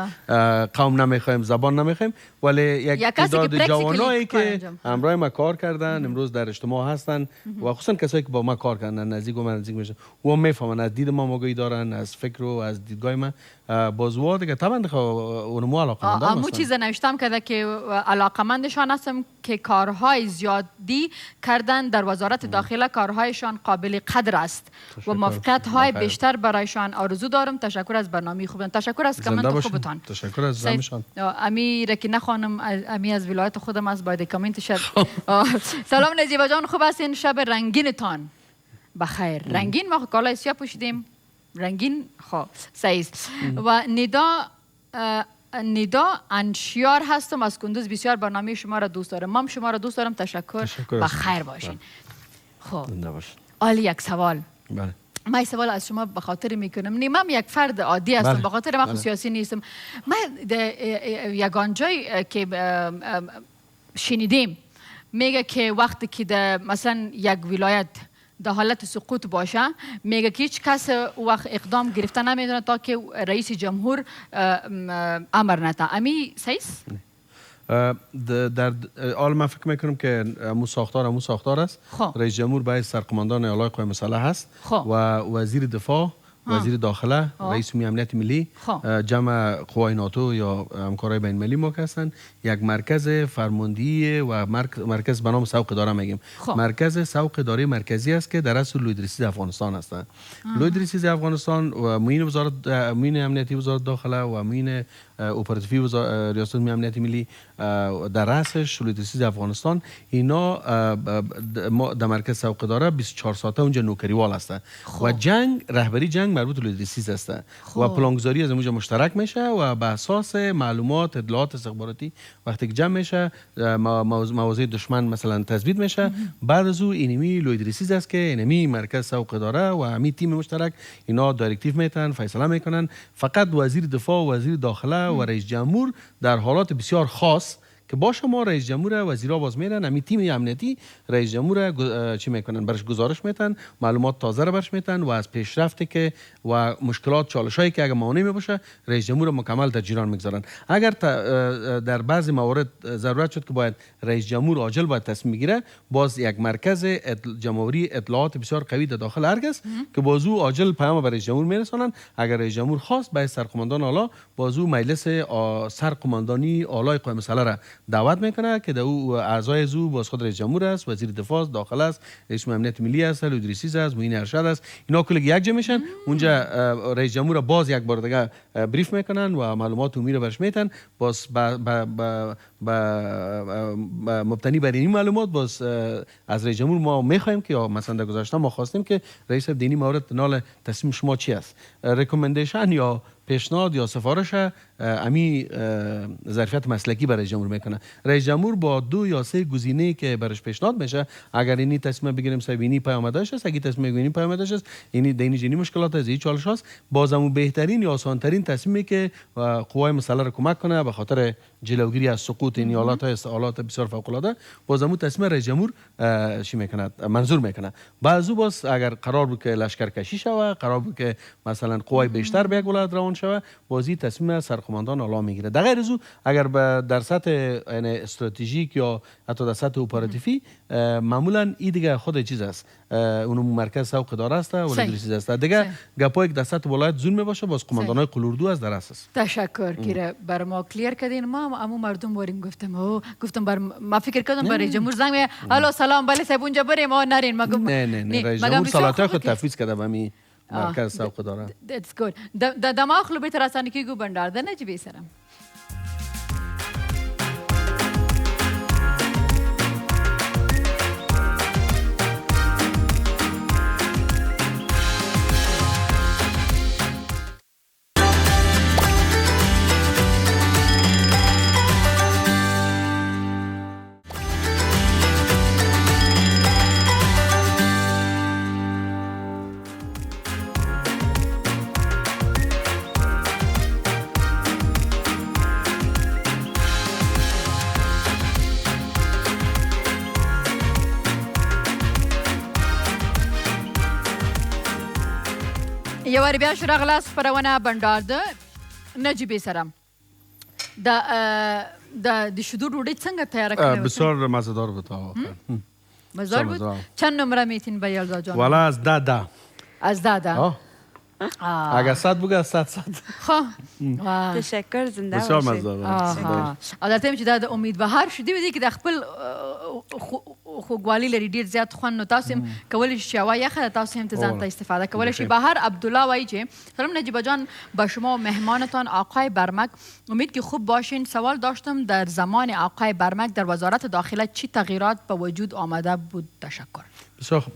قوم نمیخوایم، زبان نمیخوایم، ولی یک تعداد جوانایی که همراه ما کار کردن امروز در اجتماع هستن و خصوصا کسایی که با ما کار کردن نزدیک و من نزدیک میشن و میفهمن از دید ما آگاهی دارن از فکر و از دیدگاه ما بازوات که طبعا اونمو علاقمند هستن. مو چیز نوشتم کرده که علاقمندشان هستم که کارهای زیادی کردن در وزارت داخله، کارهایشان قابل قدر است و موفقیت های بیشتر برایشان آرزو دارم. تشکر از برنامه خوبتان. تشکر از کامنت خوبتان. تشکر از زمشان. امی رکی نخوانم امی از ولایت خودم است باید کامنت شد. سلام نجیب جان، خوب هستین؟ شب رنگینتان بخیر. رنگین ما کالای سیاه پوشیدیم رنگین. خب سعید و ندا انشیار هستم از کندوز. بسیار برنامه شما را دوست دارم. من شما را دوست دارم. تشکر بخیر باشین. خب عالی. یک سوال. بله. من سوال از شما به خاطر میکنم. من یک فرد عادی هستم. به خاطر من سیاسی نیستم. من یگان جای که شنیدیم میگه که وقتی که مثلا یک ولایت در حالت سقوط باشه میگه که هیچ کس وقت اقدام گرفته نمیدونه تا که رئیس جمهور امر نده. امی صحیح؟ در حال من فکر میکنم که امو ساختار است. رئیس جمهور باید سرقماندان اعلای قوای مسلح هست و وزیر دفاع، وزیر داخله، رئیس امنیت ملی، جمع قوای ناتو یا همکارای بین المللی ما هستند. یک مرکز فرماندهی و مرکز به نام سوق اداره میگیم. مرکز سوق اداره مرکزی است که در اصل لویدریسیز افغانستان هستند. لویدریسیز افغانستان و معین امنیتی وزارت داخله و معین اپراتیفی ریاست امنیت ملی در رأسش لویدریسیز افغانستان. اینا در مرکز سوق اداره 24 ساعته اونجا نوکریوال هستند و رهبری جنگ مربوط لویدریسیز است و پلانگذاری از اونجا مشترک میشه و به اساس معلومات اطلاعات استخباراتی وقتی که جمع میشه مواضع دشمن مثلا تثبیت میشه. بعد از او اینمی لویدریسیز است که اینمی مرکز سوق اداره و همین تیم مشترک اینا دایرکتیو میتن، فیصله میکنن. فقط وزیر دفاع و وزیر داخله و رئیس جمهور در حالات بسیار خاص که باشه ما رئیس جمهور وزیرا باز میرن همین تیم امنیتی رئیس جمهور چی میکنن برش گزارش میتن، معلومات تازه رو برش میتن و از پیشرفتی که و مشکلات چالشایی که اگه مانع میباشه رئیس جمهور مکمل در جریان میگذارن. اگر در بعضی موارد ضرورت شد که باید رئیس جمهور عاجل باید تصمیم بگیره، باز یک مرکز جمهوری اطلاعات بسیار قوی در داخل ارگ است که بازو عاجل پیام به رئیس جمهور میرسونن. اگر رئیس جمهور خواست باید سرقماندان اعلی بازو مجلس سرقماندانی اعلی قوای مسلح را دعوت میکنه که او اعضای زو باز خود رئیس جمهور است، وزیر دفاع است، داخل است، رئیس امنیت ملی است، ادریسی است، معین ارشد است، اینا کل یک جمع میشن اونجا. رئیس جمهور باز یک بار دیگه بریف میکنن و معلومات عمومی رو برش میتن، باز مبتنی بر این معلومات باز از رئیس جمهور ما میخوایم که یا مثلا در گذشته ما خواستیم که رئیس دینی مورد نال تصمیم شما چی است، ریکومندیشن یا پیشنهاد یا سفارش امی ظرفیت مسلکی برای رئیس جمهور میکنه. رئیس جمهور با 2 یا 3 گزینه که برش پیشنهاد میشه، اگر اینی تصمیم بگیریم صاحب اینی پیامدش است، اگه تصمیم بگیریم پیامدش است، اینی دینی جنی مشکلات از این چالش است، بازم بهترین یا آسان ترین تصمیمی که قوای مسلح را کمک کنه به خاطر جلوگیری از سقوط این حالات بسیار فوق العاده، بازم تصمیم رئیس جمهور چی میکنه منظور میکنه. بعضو باز اگر قرار بود که لشکر کشی شوه، قرار بود که مثلا قوای بیشتر به یک ولایت روان شوه، بازی تصمیم سرقماندان اعلی میگیره. در غیر از او اگر در سطح استراتژیک یا حتی در سطح اپراتیفی معمولا این دیگه خود چیز است، اون مرکز سوق اداره است و ادریسی است دیگه، گپای در سطح ولایت زون میباشه، باز قماندانای قلوردو از در اساس. تشکر که بر ما کلیر کردین. ما امو مردم باریم گفتم بر ما فکر کردم برای جمهور زنگ می الو سلام بله صاحب اونجا بریم ما نرین. ما نه رئیس جمهور صلاحیت خود تفویض کرده به می مرکز سوق اداره. That's good. دماغ خلو به ترسانی کی گو بندار ده نجیبی سرم. یو واری بیا شو راغلاس خپرونه بندار ده نجیبې سره د شیدو ډوډۍ څنګه تیاره کړې؟ بسیار مزه‌دار بود. مزه‌دار بود. چند نمره میتین به یلدا جان؟ والا از 10 از 10 اگر 100 بگه 100 خب تشکر زنده بسیار باشید. مزه‌دار. البته چې دا د امید بهار شو دی که د خپل خوږوالي لري ډیر زیات خوند، نو تاسو هم کولی شئ هوا یخه تاسو هم ځان ته استفاده کولی شئ. بهار عبدالله وایي چې سلام نجیبه جان، با شما و مهمانتان آقای برمک امید که خوب باشین. سوال داشتم در زمان آقای برمک در وزارت داخله چی تغییرات به وجود آمده بود؟ تشکر. بسیار خوب.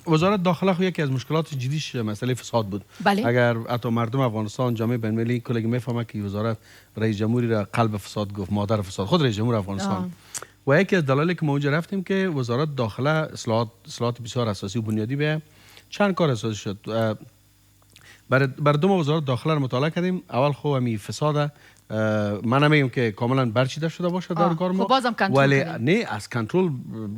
وزارت داخله خو یکی از مشکلات جدیش مسئله فساد بود. بله. اگر حتی مردم افغانستان جامعه بین المللی کلگی میفهمه که وزارت رئیس جمهوری را قلب فساد گفت، مادر فساد، خود رئیس جمهور افغانستان. و یکی از دلایلی که ما اونجا رفتیم که وزارت داخله اصلاحات بسیار اساسی و بنیادی به چند کار اساسی شد. بر دو وزارت داخله را مطالعه کردیم. اول خو همی فساد من نمیگم که کاملا برچیده شده باشه در کار ما، ولی نه از کنترل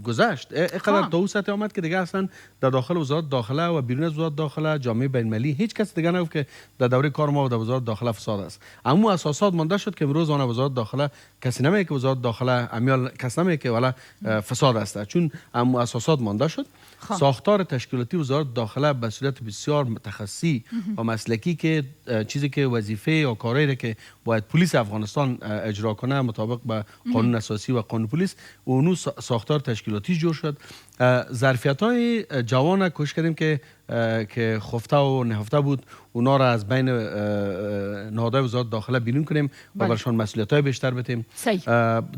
گذشت. اینقدر تا اون سطح آمد که دیگه اصلا در داخل وزارت داخله و بیرون از وزارت داخله جامعه بین المللی هیچ کس دیگه نگفت که در دوره کار ما در وزارت داخله فساد است. اما اساسات مانده شد که امروز آن وزارت داخله کسی نمیگه که وزارت داخله امیال کس نمیگه که والا فساد است، چون اما اساسات مانده شد. ساختار تشکیلاتی وزارت داخله به صورت بسیار متخصصی و مسلکی که چیزی که وظیفه یا کاری که باید پلیس افغانستان اجرا کنه مطابق به قانون اساسی و قانون پلیس، اونو ساختار تشکیلاتی جور شد. ظرفیت‌های جوان کوشش کردیم که خفته و نهفته بود اونا را از بین نهادهای وزارت داخله بیرون کنیم و برشان مسئولیت‌های بیشتر بدیم.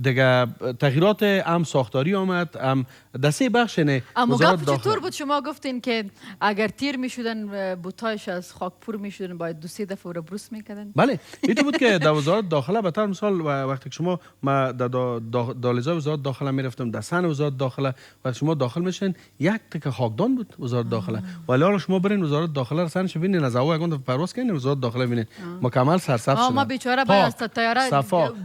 دیگه تغییرات هم ساختاری آمد، هم دسته بخش نه وزارت داخله. چطور بود شما گفتین که اگر تیر میشدن بوتایش از خاکپور میشدن باید 2-3 دفعه رو بروس میکردن؟ بله این بود که در وزارت داخله به طور مثال وقتی که شما ما در دهلیزهای وزارت داخله میرفتم، در سن وزارت داخله وقتی شما داخل میشین یک تکه خاکدان بود وزارت داخله، ولی حالا شما برین وزارت داخله رو سنش ببینین از هوا یگان پرواز کنین وزارت داخله ببینین مکمل سرسبز شده. ما بیچاره باید از طیاره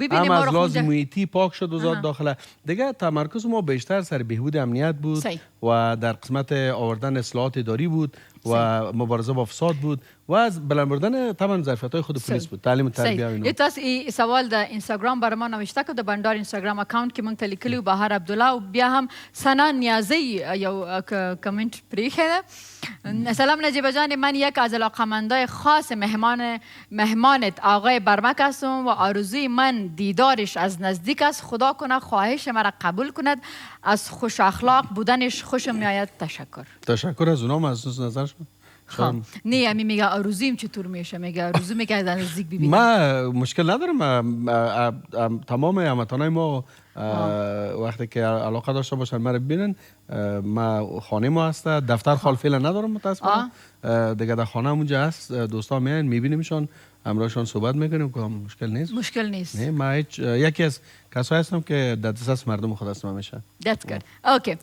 ببینیم ما رو لازم محیطی پاک شد وزارت داخله. دیگه تمرکز ما بیشتر سر بهبود امنیت بود و در قسمت آوردن اصلاحات اداری بود و مبارزه با فساد بود و از بلند بردن طبعا ظرفیت‌های خود پلیس بود، تعلیم و تربیه و اینا. تاسو ای سوال د اینستاګرام برای ما نوشته که د بندار اینستاګرام اکاونت کې مونږ ته لیکلی بهار عبدالله او بیا هم سنا نیازی یو کمنټ پریخه سلام نجیب جان، من یک از علاقمندای خاص مهمانت آقای برمک هستم و آرزوی من دیدارش از نزدیک است. خدا کنه خواهش مرا قبول کند. از خوش اخلاق بودنش خوشم میآید. تشکر از اونام از نظرشون. نه امی میگه آرزویم چطور میشه، میگه آرزو میگه از نزدیک ببینم. ما مشکل ندارم، تمام هموطنای ما وقتی که علاقه داشته باشن ما رو ببینن. ما خانه ما هست، دفتر خال فعلا ندارم متاسفانه. دیگه در خانه اونجا هست، دوستان میان میبینیمشان، همراهشان صحبت میکنیم که مشکل نیست. نه ما یکی از کسایی هستم که در دست مردم خود هستم همیشه. That's good. اوکی.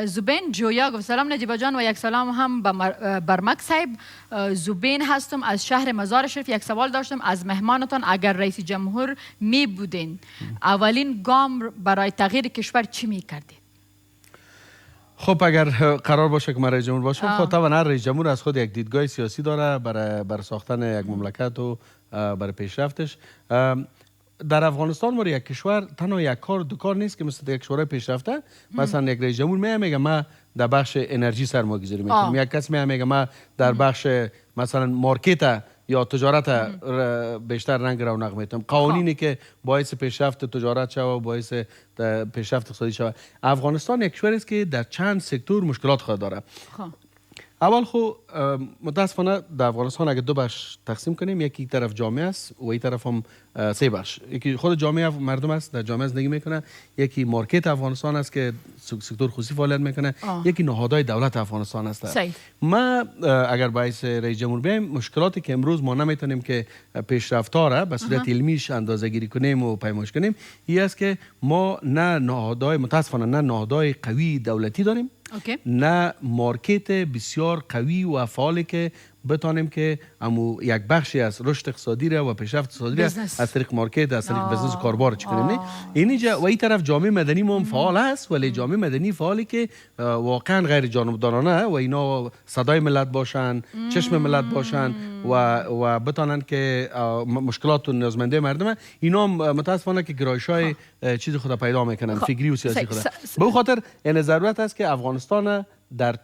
زبین جویا گفت سلام نجیب جان و یک سلام هم به برمک صاحب. زبین هستم از شهر مزار شریف. یک سوال داشتم از مهمانتان، اگر رئیس جمهور می بودین اولین گام برای تغییر کشور چی می کردین؟ خب اگر قرار باشه که من رئیس جمهور باشم، خب طبعا هر رئیس جمهور از خود یک دیدگاه سیاسی داره برای ساختن یک مملکت و برای پیشرفتش. در افغانستان ما یک کشور تنها یک کار دو کار نیست که مثل یک کشور پیشرفته. مثلا یک رئیس جمهور میگه ما در بخش انرژی سرمایه‌گذاری میکنم، یک کس میگه ما در بخش مثلا مارکت یا تجارت بیشتر رنگ رونق میتونم. قوانینی که باعث پیشرفت تجارت شود و باعث پیشرفت اقتصادی شود. افغانستان یک کشوری است که در چند سکتور مشکلات خود داره. اول خو متاسفانه در افغانستان اگه دو بخش تقسیم کنیم، یکی طرف جامعه است و این طرف هم سه بخش. یکی خود جامعه مردم است، در جامعه زندگی میکنه. یکی مارکت افغانستان است که سکتور خصوصی فعالیت میکنه. یکی نهادهای دولت افغانستان است. ما اگر باعث رئیس جمهور بیم، مشکلاتی که امروز ما نمیتونیم که پیشرفت‌ها را به صورت علمیش اندازه‌گیری کنیم و پیمایش کنیم، این است که ما نه نهادهای متاسفانه نه نهادهای قوی دولتی داریم، نه مارکت بسیار قوی و فعالی که بتانیم که یک بخشی از رشد اقتصادی را و پیشرفت اقتصادی را از طریق مارکت، از طریق بزنس و کاربار چی کنیم. اینجا و این طرف جامعه مدنی هم فعال است، ولی جامعه مدنی فعالی که واقعا غیر جانبدارانه و اینا صدای ملت باشن، چشم ملت باشن و بتانن که مشکلات و نیازمندی مردم اینا متاسفانه که گرایش‌های چیز خود پیدا میکنن، فکری و سیاسی خود. به خاطر این ضرورت است که افغانستان در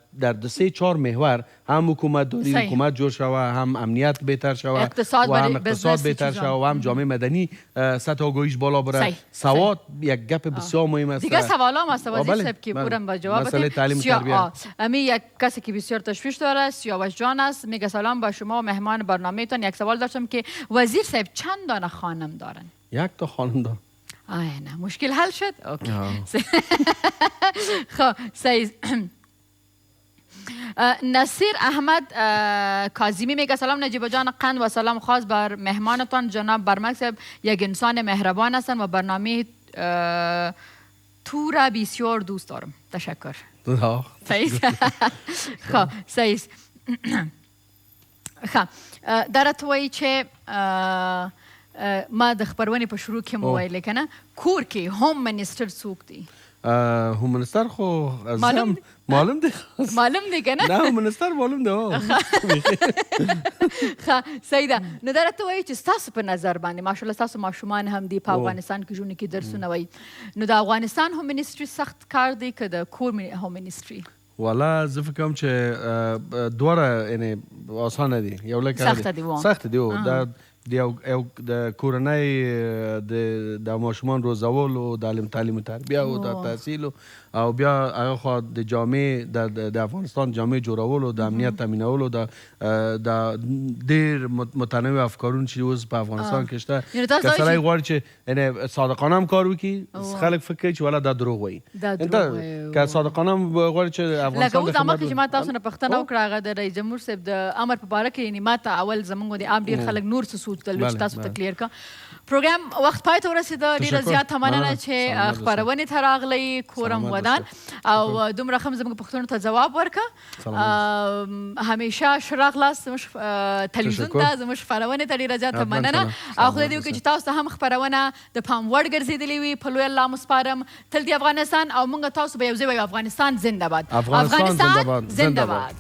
3-4 محور هم حکومت داری، حکومت جور شود، هم امنیت بهتر شود و هم اقتصاد بهتر شود و هم جامعه مدنی سطح آگاهیش بالا بره. سواد یک گپ بسیار مهم است. دیگه سوالام است وزیر صاحب که پورم با جواب بدید. مسئله تعلیم و تربیت. امی یک کسی که بسیار تشویش داره، سیاوش جان است، میگه سلام با شما مهمان برنامه‌تان. یک سوال داشتم که وزیر صاحب چند دانه خانم دارن؟ یک تا خانم دارن. نه مشکل حل شد. اوکی. خب سعید نصیر احمد کاظمی میگه سلام نجیب جان قند و سلام خاص بر مهمانتان جناب برمک صاحب. یک انسان مهربان هستن و برنامه تو را بسیار دوست دارم. تشکر. خب سعید خب در توی چه ما د خبرونې په شروع کې مو ویل کنه کور کې هوم منیسټر څوک دی؟ هوم منیسټر خو معلوم دی کنه؟ نه هوم منیسټر معلوم دی. ښه صحیح ده. نو دا راته وایي چې ستاسو په نظر باندې ماشاءالله ستاسو ماشومان هم دي په افغانستان کې ژوند کې درسونه وایي، نو د افغانستان هوم منیسټري سخت کار دی که د کور هوم منیسټري؟ والا زه فکر کوم چې دواړه یعنې اسانه دي، یو لکه سخت دي. د کورنۍ د ماشومان روزول او د تعلیم و تربیه او د تحصیل او بیا هغه خوا د جامعې د افغانستان جامعې جوړول او د امنیت تامینول او د ډېر متنوع افکارونه چې اوس په افغانستان کې شته که سړی غواړي چې صادقانه هم کار وکړي، خلک فکر کوي چې والا دا دروغ وایي. که صادقانه هم غواړي چې افغانستان لکه اوس مخکې چې ما تاسو نه پوښتنه وکړه هغه د رئیس جمهور صاحب د امر په باره کې، یعنې ما ته اول زموږ د عام ډېر خلک نور څه سوچتل چې تاسو ته کلیر کا. پروګرام وخت پای ته ورسېده. ډېره زیاته مننه چې خپرونې ته راغلی، کورم ودان او دومره ښه زموږ پوښتنو ته ځواب ورکړه. همیشه ښه راغلاست زموږ تلویزیون ته، زموږ خپرونې ته ډېره زیاته مننه او خدای دې وکړي چې تاسو ته هم خپرونه د پام وړ ګرځېدلې وي. په لوی الله مو سپارم. تل دې افغانستان او موږ تاسو به یو ځای وایو افغانستان زنده باد. افغانستان زنده باد.